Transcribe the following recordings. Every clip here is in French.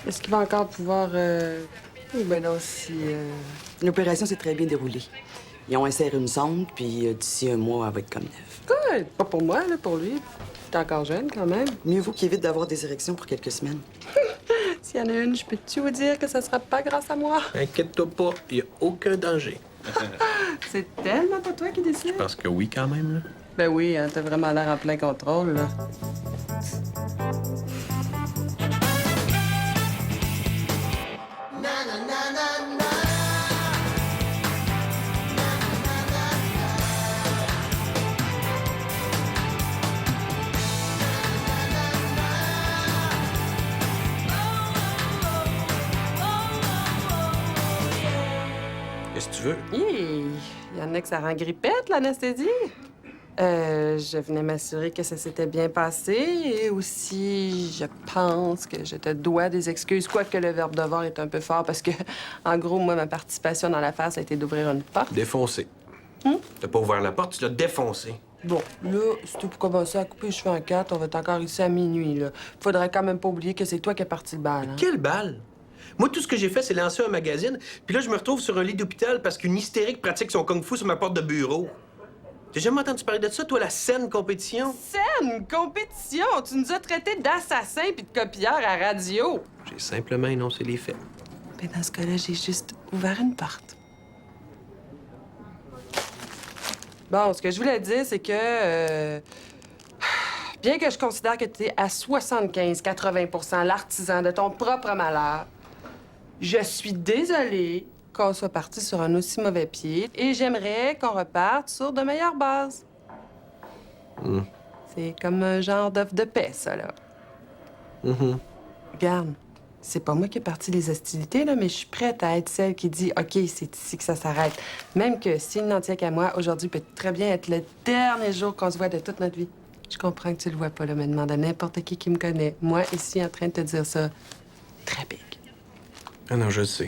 Est-ce qu'il va encore pouvoir... Ben non, si... L'opération s'est très bien déroulée. Ils ont inséré une sonde, puis d'ici un mois, elle va être comme neuve. Ouais, pas pour moi, là, pour lui. T'es encore jeune, quand même. Mieux vaut qu'il évite d'avoir des érections pour quelques semaines. S'il y en a une, je peux-tu vous dire que ça sera pas grâce à moi? Inquiète-toi pas, il n'y a aucun danger. C'est tellement pas toi qui décide. Je pense que oui, quand même, là. Ben oui, hein, t'as vraiment l'air en plein contrôle, là. Qu'est-ce que tu veux? Il y en a que ça rend grippette, l'anesthésie. Je venais m'assurer que ça s'était bien passé et aussi, je pense que je te dois des excuses, quoique le verbe devoir est un peu fort parce que, en gros, moi, ma participation dans l'affaire, ça a été d'ouvrir une porte. Défoncé. T'as pas ouvert la porte, tu l'as défoncé. Bon, là, si tu pour commencer à couper les cheveux en quatre, on va être encore ici à minuit, là. Faudrait quand même pas oublier que c'est toi qui as parti le bal, hein? Quelle balle! Moi, tout ce que j'ai fait, c'est lancer un magazine, puis là, je me retrouve sur un lit d'hôpital parce qu'une hystérique pratique son kung-fu sur ma porte de bureau. T'as jamais entendu parler de ça, toi, la saine compétition? Scène! Compétition! Tu nous as traités d'assassins puis de copieurs à radio! J'ai simplement énoncé les faits. Ben dans ce cas-là, j'ai juste ouvert une porte. Bon, ce que je voulais dire, c'est que... bien que je considère que tu es à 75-80 l'artisan de ton propre malheur, je suis désolée qu'on soit parti sur un aussi mauvais pied et j'aimerais qu'on reparte sur de meilleures bases. C'est comme un genre d'offre de paix, ça, là. Regarde, c'est pas moi qui ai parti les hostilités, là, mais je suis prête à être celle qui dit « OK, c'est ici que ça s'arrête ». Même que s'il n'en tient qu'à moi, aujourd'hui peut très bien être le dernier jour qu'on se voit de toute notre vie. Je comprends que tu le vois pas, là, mais demande à n'importe qui me connaît. Moi, ici, en train de te dire ça, très big. Ah non, je le sais.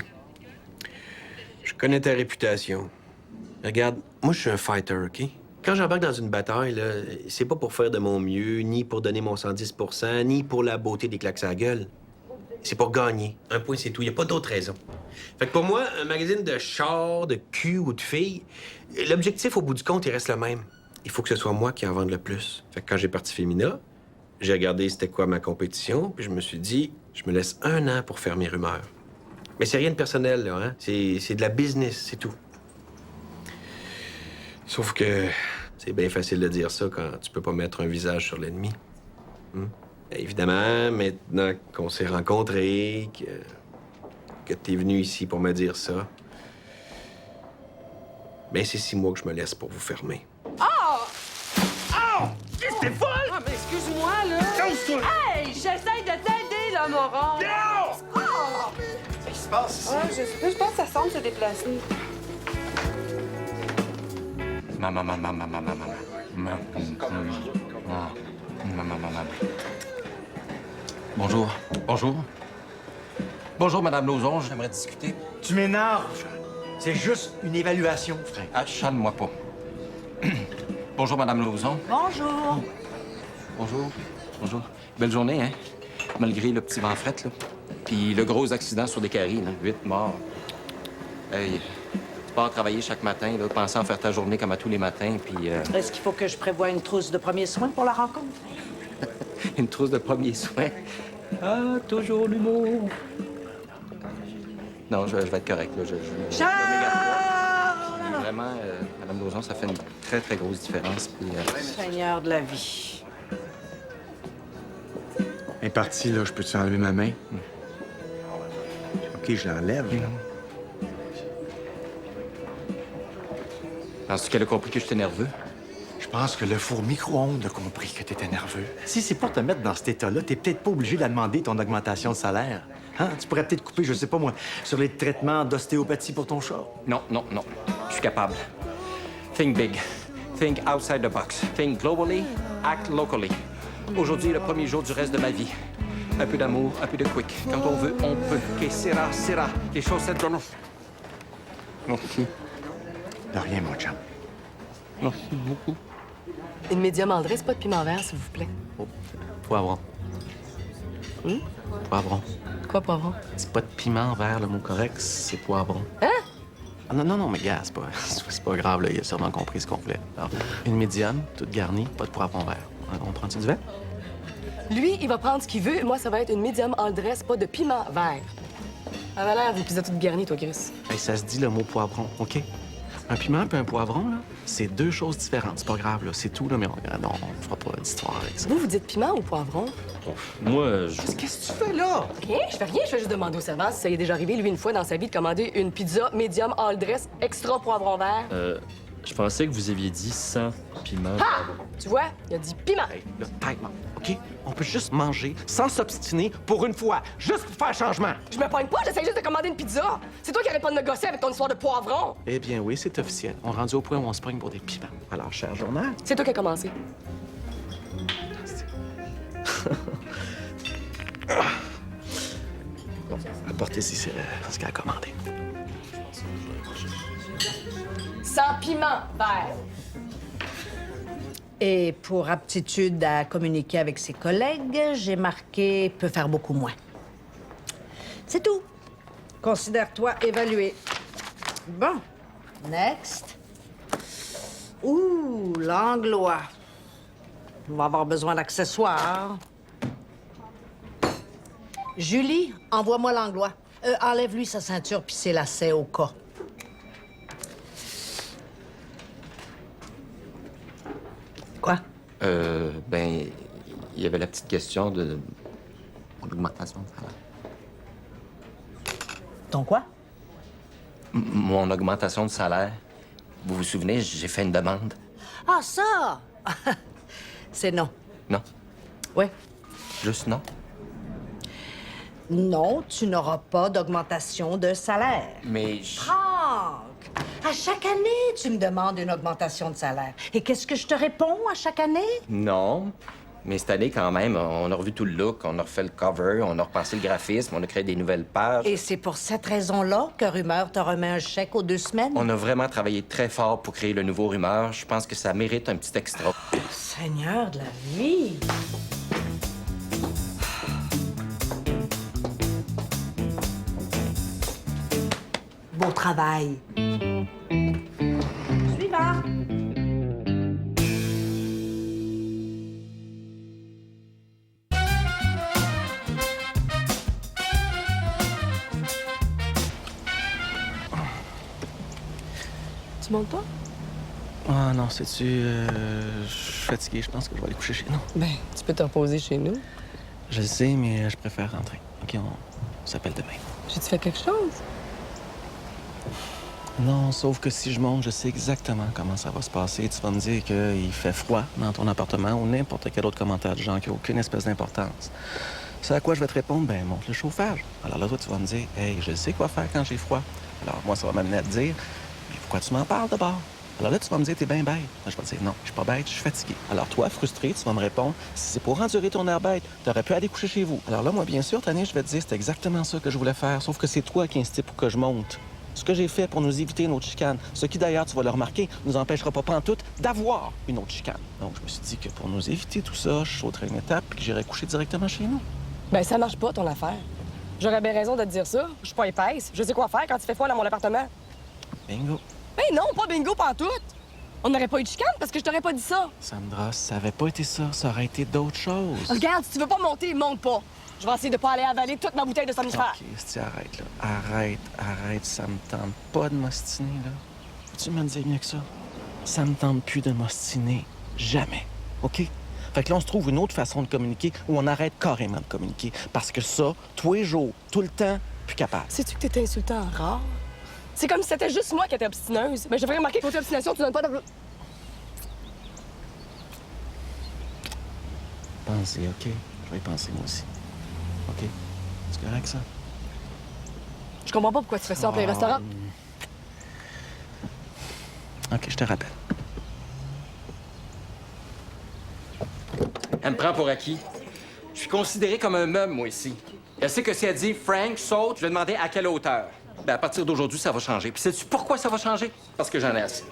Je connais ta réputation. Regarde, moi, je suis un fighter, OK? Quand j'embarque dans une bataille, là, c'est pas pour faire de mon mieux, ni pour donner mon 110 ni pour la beauté des claques à la gueule. C'est pour gagner. Un point, c'est tout. Il n'y a pas d'autre raison. Fait que pour moi, un magazine de chars, de cul ou de filles, l'objectif, au bout du compte, il reste le même. Il faut que ce soit moi qui en vende le plus. Fait que quand j'ai parti Femina, j'ai regardé c'était quoi ma compétition, puis je me suis dit, je me laisse 1 an pour faire mes rumeurs. Mais c'est rien de personnel, là, hein? C'est de la business, c'est tout. Sauf que c'est bien facile de dire ça quand tu peux pas mettre un visage sur l'ennemi. Évidemment, maintenant qu'on s'est rencontrés, que t'es venu ici pour me dire ça, ben c'est 6 mois que je me laisse pour vous fermer. Qu'est-ce que t'es folle? Ah, mais excuse-moi, là. Calme-toi! Hey, j'essaye de t'aider, là, moron. Non! Qu'est-ce qui se passe ici? Ah, je pense que ça semble se déplacer. Maman. Bonjour. Bonjour, Madame Lauzon, j'aimerais discuter. Tu m'énerves. C'est juste une évaluation, frère. Achale-moi pas. Bonjour, Madame Lauzon. Bonjour. Bonjour. Belle journée, hein? Malgré le petit vent fret, là. Puis le gros accident sur des caries, là. 8 morts. Hey, tu pars travailler chaque matin, là, pensant en faire ta journée comme à tous les matins, puis... Est-ce qu'il faut que je prévoie une trousse de premiers soins pour la rencontre? Une trousse de premiers soins. Ah, toujours l'humour. Non, je vais être correct, là. Charles! Vraiment, Madame Lauzon, ça fait une très, très grosse différence, puis... Seigneur de la vie. Elle est partie, là. Je peux-tu enlever ma main? OK, je l'enlève, là. Penses-tu qu'elle a compris que j'étais nerveux? Je pense que le four micro-ondes a compris que t'étais nerveux. Si c'est pour te mettre dans cet état-là, t'es peut-être pas obligé de la demander ton augmentation de salaire. Hein? Tu pourrais peut-être couper, je sais pas moi, sur les traitements d'ostéopathie pour ton chat. Non. Je suis capable. Think big. Think outside the box. Think globally. Act locally. Aujourd'hui est le premier jour du reste de ma vie. Un peu d'amour, un peu de quick. Quand on veut, on peut. Que sera. Les chaussettes de nous. Merci. De rien, mon chum. Merci beaucoup. Une médium André, pas de piment vert, s'il vous plaît. Faut avoir. Hum? Poivron. Quoi, poivron? C'est pas de piment vert, le mot correct, c'est poivron. Hein? Ah, non, mais gars, c'est pas grave, là, il a sûrement compris ce qu'on voulait. Alors, une médium, toute garnie, pas de poivron vert. On prend-tu du vin? Lui, il va prendre ce qu'il veut. Moi, ça va être une médium all dress, pas de piment vert. Ça avait l'air d'une pizza toute garnie, toi, Chris. Hey, ça se dit le mot poivron, OK? Un piment puis un poivron, là, c'est deux choses différentes. C'est pas grave, là, c'est tout, là, mais on fera pas d'histoire avec ça. Vous dites piment ou poivron? Moi, je... Qu'est-ce que tu fais là? Rien, je fais rien. Je fais juste demander au serveur si ça y est déjà arrivé, lui, une fois dans sa vie, de commander une pizza médium all dress, extra poivron vert. Je pensais que vous aviez dit sans piment. Ah! Tu vois, il a dit piment. Hey, là, tête, OK? On peut juste manger sans s'obstiner pour une fois, juste pour faire changement. Je me pogne pas, j'essaie juste de commander une pizza. C'est toi qui arrête pas de négocier avec ton histoire de poivron. Eh bien, oui, c'est officiel. On est rendu au point où on se pogne pour des piments. Alors, cher journal, C'est toi qui as commencé. apportez ici ce qu'elle a commandé. Sans piment vert. Et pour aptitude à communiquer avec ses collègues, j'ai marqué peut faire beaucoup moins. C'est tout. Considère-toi évalué. Bon, next. Ouh, l'anglois. On va avoir besoin d'accessoires. Julie, envoie-moi l'anglois. Enlève-lui sa ceinture puis ses lacets au cas. Quoi? Ben, il y avait la petite question de l'augmentation de salaire. Ton quoi? Mon augmentation de salaire. Vous vous souvenez, j'ai fait une demande. Ah, ça! C'est non. Non? Oui. Juste non? Non, tu n'auras pas d'augmentation de salaire. Mais Franck, à chaque année, tu me demandes une augmentation de salaire. Et qu'est-ce que je te réponds à chaque année? non. Mais cette année, quand même, on a revu tout le look, on a refait le cover, on a repensé le graphisme, on a créé des nouvelles pages. Et c'est pour cette raison-là que Rumeur te remet un chèque aux 2 semaines? On a vraiment travaillé très fort pour créer le nouveau Rumeur. Je pense que ça mérite un petit extra. Seigneur de la vie! Beau travail. Suivant. Tu montes pas? Ah non, sais-tu, je suis fatigué. Je pense que je vais aller coucher chez nous. Ben, tu peux te reposer chez nous. Je le sais, mais je préfère rentrer. OK, on s'appelle demain. J'ai-tu fait quelque chose? Non, sauf que si je monte, je sais exactement comment ça va se passer. Tu vas me dire qu'il fait froid dans ton appartement ou n'importe quel autre commentaire du genre qui n'a aucune espèce d'importance. C'est à quoi je vais te répondre? Ben, monte le chauffage. Alors là, toi, tu vas me dire, hey, je sais quoi faire quand j'ai froid. Alors moi, ça va m'amener à te dire, mais pourquoi tu m'en parles d'abord? Alors là, tu vas me dire, t'es bien bête. Moi, je vais te dire, non, je suis pas bête, je suis fatigué. Alors toi, frustré, tu vas me répondre, si c'est pour endurer ton air bête, t'aurais pu aller coucher chez vous. Alors là, moi, bien sûr, Tania, je vais te dire, c'est exactement ça que je voulais faire, sauf que c'est toi qui insistes pour que je monte. Ce que j'ai fait pour nous éviter une autre chicane, ce qui d'ailleurs, tu vas le remarquer, nous empêchera pas pantoute d'avoir une autre chicane. Donc, je me suis dit que pour nous éviter tout ça, je sauterais une étape et que j'irais coucher directement chez nous. Ben, ça marche pas, ton affaire. J'aurais bien raison de te dire ça. Je suis pas épaisse. Je sais quoi faire quand il fait froid dans mon appartement. Bingo. Ben non, pas bingo pantoute. On n'aurait pas eu de chicane parce que je t'aurais pas dit ça. Sandra, si ça avait pas été ça, ça aurait été d'autres choses. Regarde, si tu veux pas monter, monte pas. Je vais essayer de pas aller avaler toute ma bouteille de somnifère. OK, si arrête, là. Arrête, ça me tente pas de m'ostiner, là. Peux-tu me le dire mieux que ça? Ça me tente plus de m'ostiner. Jamais. OK? Fait que là, on se trouve une autre façon de communiquer où on arrête carrément de communiquer. Parce que ça, tous les jours, tout le temps, plus capable. Sais-tu que t'étais insultant rare? C'est comme si c'était juste moi qui étais obstineuse. Mais j'ai vraiment remarqué que côté obstination, tu donnes pas de... Pensez, OK? Je vais y penser, moi aussi. OK? C'est correct, ça? Je comprends pas pourquoi tu fais ça en plein restaurant. OK, je te rappelle. Elle me prend pour acquis. Je suis considéré comme un meuble, moi, ici. Elle sait que si elle dit « Frank, saute », je vais demander à quelle hauteur. Ben, à partir d'aujourd'hui, ça va changer. Puis sais-tu pourquoi ça va changer? Parce que j'en ai assez.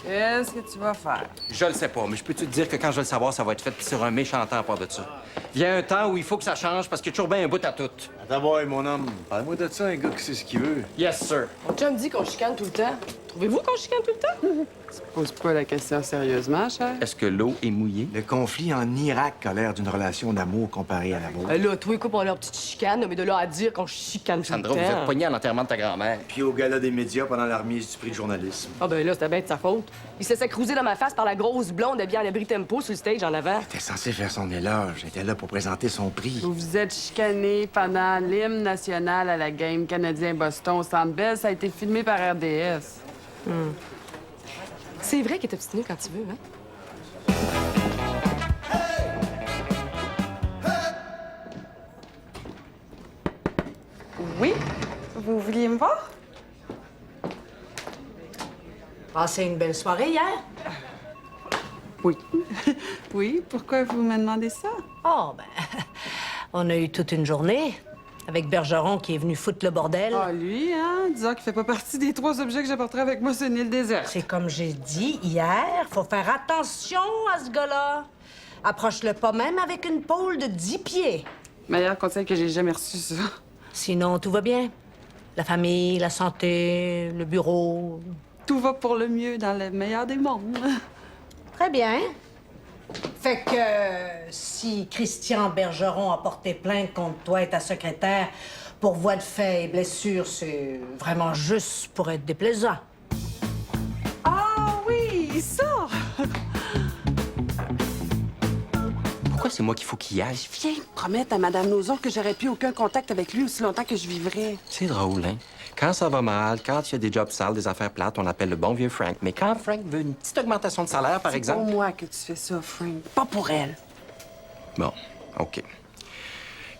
Qu'est-ce que tu vas faire? Je le sais pas, mais je peux te dire que quand je vais le savoir, ça va être fait sur un méchant temps à part de ça. Vient un temps où il faut que ça change parce qu'il y a toujours bien un bout à tout. Attends, boy, mon homme. Parle-moi de ça, un gars qui sait ce qu'il veut. Yes, sir. Mon chum dit qu'on chicane tout le temps. Trouvez-vous qu'on chicane tout le temps? Pose pas la question sérieusement, cher. Est-ce que l'eau est mouillée? Le conflit en Irak a l'air d'une relation d'amour comparée à l'amour. Là, tous les couples ont leur petite chicane, mais de là à dire qu'on chicane tout le Sandra, temps... vous êtes poignée à l'enterrement de ta grand-mère. Puis au gala des médias pendant la remise du prix de journalisme. Ah ben là, c'était bien de sa faute. Il s'est cruisé dans ma face par la grosse blonde habillée en abri tempo sur le stage en avant. T'es censé faire son éloge. J'étais là pour présenter son prix. Vous vous êtes chicané pendant l'hymne national à la game canadien-Boston au Centre Bell. Ça a été filmé par RDS. C'est vrai qu'il est obstiné quand tu veux, hein? Oui? Vous vouliez me voir? Passé une belle soirée hier? Oui. Oui, pourquoi vous me demandez ça? Oh, ben, on a eu toute une journée avec Bergeron qui est venu foutre le bordel. Ah, lui, hein? Disons qu'il fait pas partie des 3 objets que j'apporterai avec moi sur une île déserte. C'est comme j'ai dit hier, faut faire attention à ce gars-là. Approche-le pas même avec une pôle de 10 pieds. Meilleur conseil que j'ai jamais reçu, ça. Sinon, tout va bien. La famille, la santé, le bureau. Tout va pour le mieux dans le meilleur des mondes. Très bien. Fait que si Christian Bergeron a porté plainte contre toi et ta secrétaire pour voies de fait et blessures, c'est vraiment juste pour être déplaisant. Ah oui, ça! Pourquoi c'est moi qu'il faut qu'il y aille? Viens promettre à Madame Nozon que j'aurais plus aucun contact avec lui aussi longtemps que je vivrais. C'est drôle, hein? Quand ça va mal, quand il y a des jobs sales, des affaires plates, on appelle le bon vieux Frank. Mais quand Frank veut une petite augmentation de salaire, par C'est exemple... pour moi que tu fais ça, Frank. Pas pour elle. Bon, OK.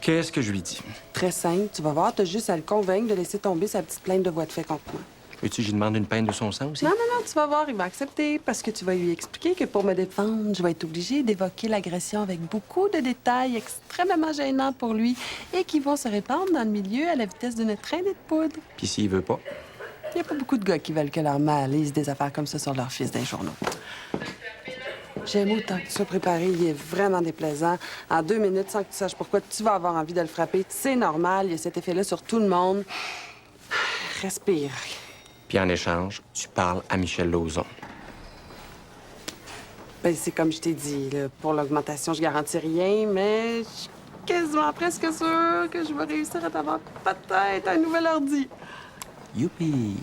Qu'est-ce que je lui dis? Très simple. Tu vas voir, t'as juste à le convaincre de laisser tomber sa petite plainte de voie de fait contre moi. Veux-tu que je lui demande une peine de son sang aussi? Non, tu vas voir, il va accepter parce que tu vas lui expliquer que pour me défendre, je vais être obligée d'évoquer l'agression avec beaucoup de détails extrêmement gênants pour lui et qui vont se répandre dans le milieu à la vitesse d'une traînée de poudre. Puis s'il veut pas? Il n'y a pas beaucoup de gars qui veulent que leur mère lise des affaires comme ça sur leur fils d'un journaux. J'aime autant que tu sois préparé. Il est vraiment déplaisant. En 2 minutes, sans que tu saches pourquoi, tu vas avoir envie de le frapper. C'est normal. Il y a cet effet-là sur tout le monde. Respire. Puis en échange, tu parles à Michel Lauzon. Ben, c'est comme je t'ai dit, là, pour l'augmentation, je garantis rien, mais je suis quasiment presque sûre que je vais réussir à t'avoir peut-être un nouvel ordi. Youpi!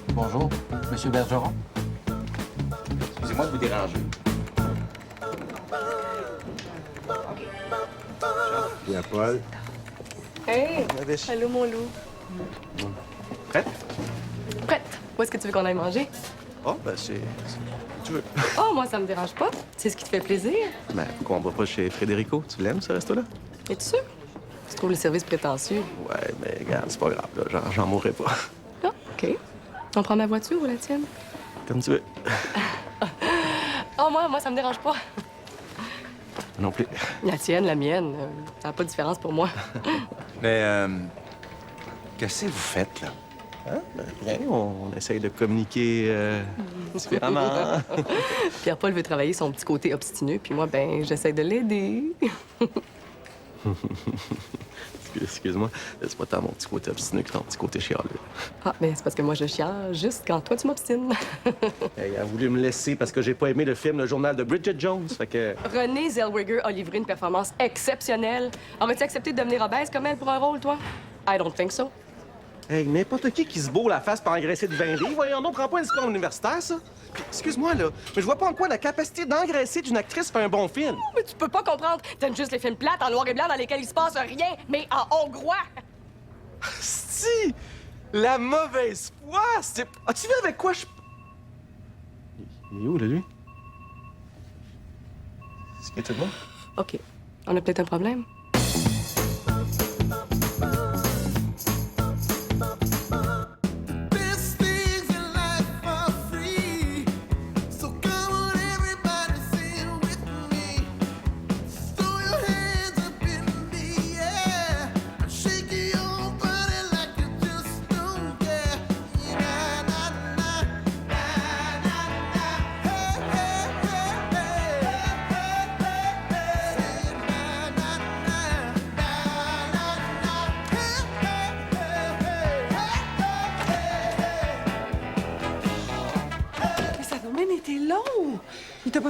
Bonjour, Monsieur Bergeron. Excusez-moi de vous déranger. Bien, Paul. Hey! Allô, mon loup. Prête? Prête. Où est-ce que tu veux qu'on aille manger? Oh, ben c'est... Tu veux? Oh, moi, ça me dérange pas. C'est ce qui te fait plaisir. Ben, pourquoi on va pas chez Frédérico? Tu l'aimes, ce resto-là? Es-tu sûr? Tu trouves le service prétentieux? Ouais, mais regarde, c'est pas grave, là. J'en mourrai pas. Ah, OK. On prend ma voiture ou la tienne? Comme tu veux. Oh, moi, ça me dérange pas. Non plus. La tienne, la mienne, ça n'a pas de différence pour moi. Mais, qu'est-ce que vous faites, là? Hein? Ben, on essaye de communiquer différemment. Pierre-Paul veut travailler son petit côté obstineux, puis moi, ben, j'essaie de l'aider. Excuse-moi, c'est pas tant mon petit côté obstiné que ton petit côté chialeux. Ah, mais c'est parce que moi, je chiale juste quand toi, tu m'obstines. Hey, elle a voulu me laisser parce que j'ai pas aimé le film Le Journal de Bridget Jones, fait que... Renée Zellweger a livré une performance exceptionnelle. Aurais-tu accepté de devenir obèse comme elle pour un rôle, toi? I don't think so. Hey, n'importe qui se bourre la face pour engraisser de 20 livres, voyons donc, prends pas un diplôme universitaire, ça. Puis, excuse-moi, là, mais je vois pas en quoi la capacité d'engraisser d'une actrice fait un bon film. Mais tu peux pas comprendre. T'aimes juste les films plates en noir et blanc dans lesquels il se passe rien, mais en hongrois. Si! La mauvaise foi! C'est... As-tu vu avec quoi je... Il est où, là, lui? Est-ce qu'il est tout bon? OK. On a peut-être un problème.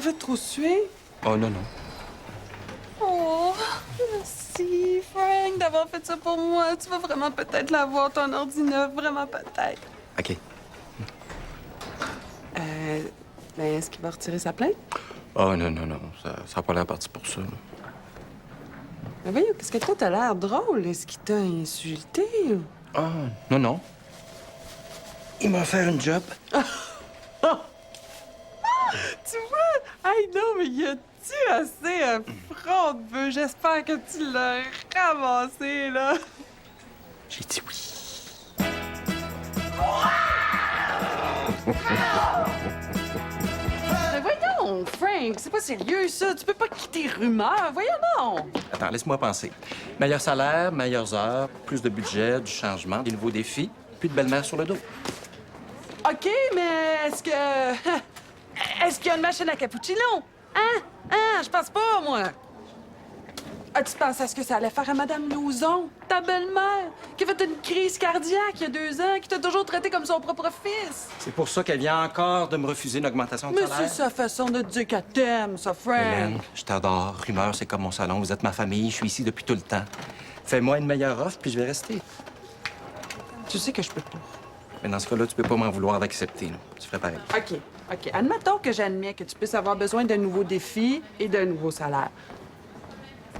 fait trop suer? Oh, non, non. Oh, merci, Frank, d'avoir fait ça pour moi. Tu vas vraiment peut-être l'avoir, ton ordi neuf, vraiment peut-être. OK. Mais est-ce qu'il va retirer sa plainte? Oh, non, non, non. Ça n'a pas l'air parti pour ça. là. Mais voyons, qu'est-ce que toi, t'as l'air drôle? Est-ce qu'il t'a insulté? Ou... Ah, non, non. Il m'a offert une job. Tu vois? Hey, non, mais y a-tu assez un front de bœuf? J'espère que tu l'as ramassé, là. J'ai dit oui. Mais voyons, Frank, c'est pas sérieux, ça. Tu peux pas quitter Rumeur. Voyons non. Attends, laisse-moi penser. Meilleur salaire, meilleures heures, plus de budget, du changement, des nouveaux défis, puis de belle-mère sur le dos. OK, mais est-ce que... Est-ce qu'il y a une machine à cappuccino? Hein? Hein? Je pense pas, moi. As-tu pensé à ce que ça allait faire à Madame Lauzon, ta belle-mère, qui a fait une crise cardiaque il y a 2 ans, qui t'a toujours traité comme son propre fils? C'est pour ça qu'elle vient encore de me refuser une augmentation de Mais salaire. c'est sa façon de dire qu'elle t'aime, ça, Frank. Hélène, je t'adore. Rumeur, c'est comme mon salon. Vous êtes ma famille. Je suis ici depuis tout le temps. Fais-moi une meilleure offre, puis je vais rester. Tu sais que je peux pas. Mais dans ce cas-là, tu peux pas m'en vouloir d'accepter. là. Tu ferais pareil. OK. Admettons que j'admets que tu puisses avoir besoin d'un nouveau défi et d'un nouveau salaire.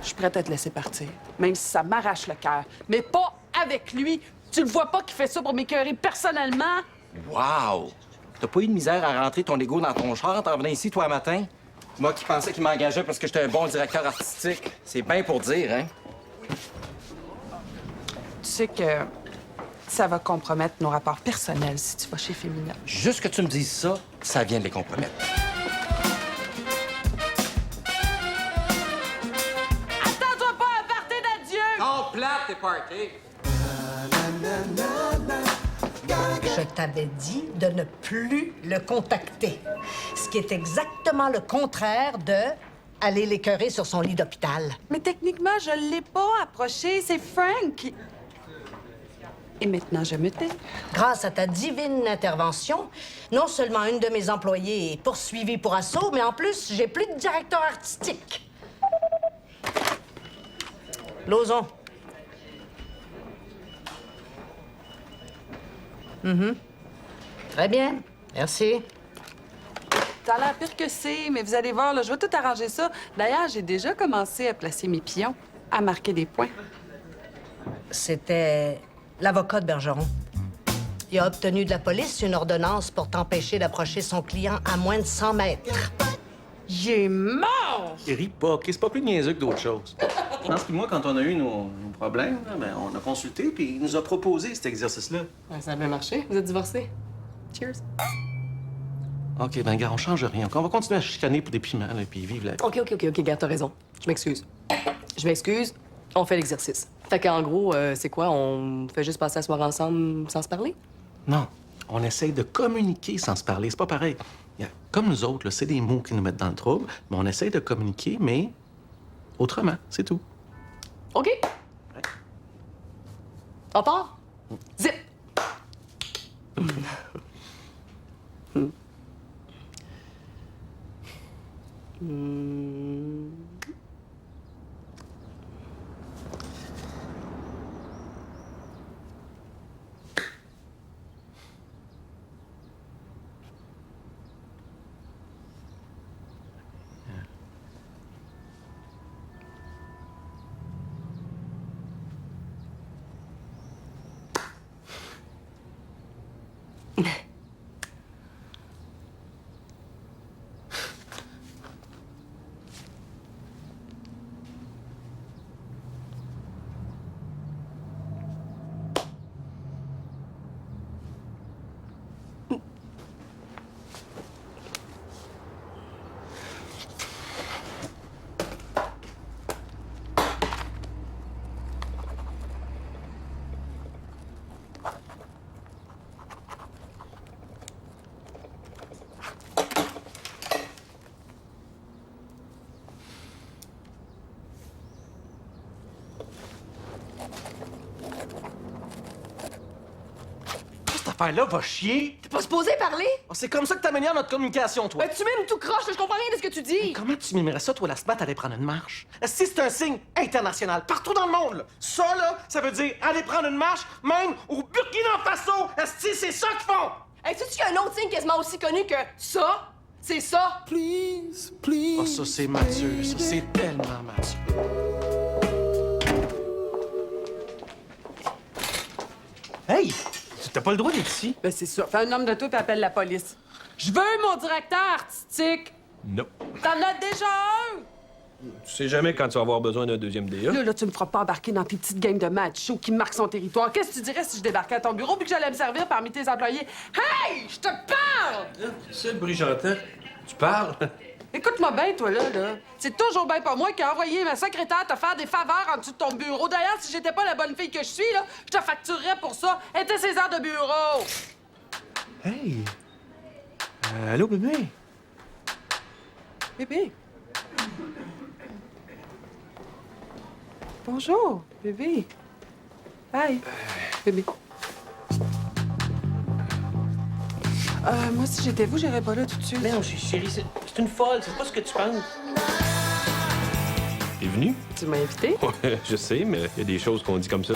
Je suis prête à te laisser partir, même si ça m'arrache le cœur. Mais pas avec lui. Tu le vois pas qu'il fait ça pour m'écœurer personnellement? Wow! T'as pas eu de misère à rentrer ton ego dans ton char en t'en venant ici, toi, matin? Moi qui pensais qu'il m'engageait parce que j'étais un bon directeur artistique. C'est bien pour dire, hein? Tu sais que ça va compromettre nos rapports personnels si tu vas chez Femina. Juste que tu me dises ça, ça vient de les compromettre. Attends-toi pas à un party d'adieu! Non, plate, tes parties! Je t'avais dit de ne plus le contacter. Ce qui est exactement le contraire de aller l'écœurer sur son lit d'hôpital. Mais techniquement, je l'ai pas approché. C'est Frank qui... Et maintenant, je me tais. Grâce à ta divine intervention, non seulement une de mes employées est poursuivie pour assaut, mais en plus, j'ai plus de directeur artistique. Lauzon. Très bien. Merci. Ça a l'air pire que c'est, mais vous allez voir, là, je vais tout arranger ça. D'ailleurs, j'ai déjà commencé à placer mes pions, à marquer des points. C'était l'avocat de Bergeron. Il a obtenu de la police une ordonnance pour t'empêcher d'approcher son client à moins de 100 mètres. Il est mort! Ris pas, OK? C'est pas plus niaiseux que d'autres choses. France puis moi, quand on a eu nos problèmes, là, ben, on a consulté, puis il nous a proposé cet exercice-là. Ouais, ça a bien marché. Vous êtes divorcés. Cheers. OK, ben, gars, on change rien. On va continuer à chicaner pour des piments, là, puis vivre la vie. OK, gars, t'as raison. Je m'excuse. On fait l'exercice. Fait qu'en gros, c'est quoi? On fait juste passer la soirée ensemble sans se parler? Non, on essaye de communiquer sans se parler. C'est pas pareil. Comme nous autres, là, c'est des mots qui nous mettent dans le trouble, mais on essaye de communiquer, mais autrement, c'est tout. OK. On part? Zip! affaire-là va chier. T'es pas supposé parler? Oh, c'est comme ça que t'améliores notre communication, toi. Ben, tu m'aimes tout croche, là, je comprends rien de ce que tu dis. Comment tu mimerais ça, toi, la semaine, aller prendre une marche? Si c'est un signe international, partout dans le monde, là. Ça, là, ça veut dire aller prendre une marche, même au Burkina Faso. Esti, c'est ça qu'ils font! Hey, sais-tu qu'il y a un autre signe quasiment aussi connu que ça? C'est ça? Oh, ça, c'est mature. Ça, c'est tellement mature. Hey! T'as pas le droit d'être ici. Ben, c'est ça. Fais un homme de tout et appelle la police. Je veux mon directeur artistique. Non. T'en as déjà un! Tu sais jamais quand tu vas avoir besoin d'un deuxième DA. Là, tu me feras pas embarquer dans tes petites games de macho qui marquent son territoire. Qu'est-ce que tu dirais si je débarquais à ton bureau puis que j'allais me servir parmi tes employés? Hey! Je te parle! C'est le bruit j'entends. Tu parles? Écoute-moi bien, toi, là. C'est toujours bien pas moi qui ai envoyé ma secrétaire te faire des faveurs en dessous de ton bureau. D'ailleurs, si j'étais pas la bonne fille que je suis, là, je te facturerais pour ça. Était ses heures de bureau. Hey! Allô, bébé? Bébé. Bonjour, bébé. Hi. Bébé. Moi, si j'étais vous, j'irais pas là tout de suite. Non, chérie, c'est une folle. C'est pas ce que tu penses. T'es venu? Tu m'as invité? Ouais, je sais, mais il y a des choses qu'on dit comme ça.